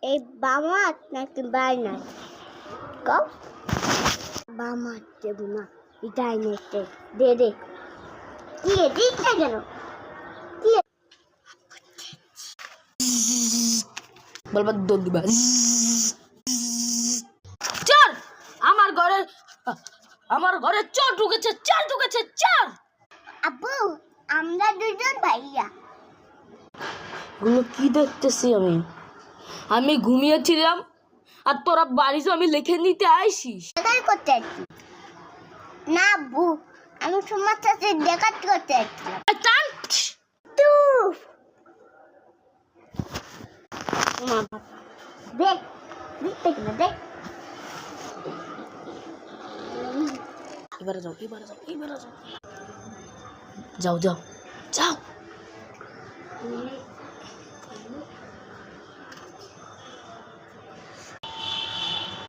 এই বামা নাকি বাইনা কও বামা দেব না এটাই নেতে দে দে কি দিতে গেল কি বলবা দৌড় দিবা চল আমার ঘরে চোর ঢুকেছে চল আব্বু আমরা দুজন ভাইয়া গুলো কি দেখতেছি আমি ঘুমিয়েছিলাম আর তোরা বাড়িতে আমি লিখে নিতে আইসিস দেখার করতে আসছি না আব্বু আমি তোমার সাথে দেখা করতে আসছিলাম তু দেখ দেখতে কিনা দেখ এবারে যাও যাও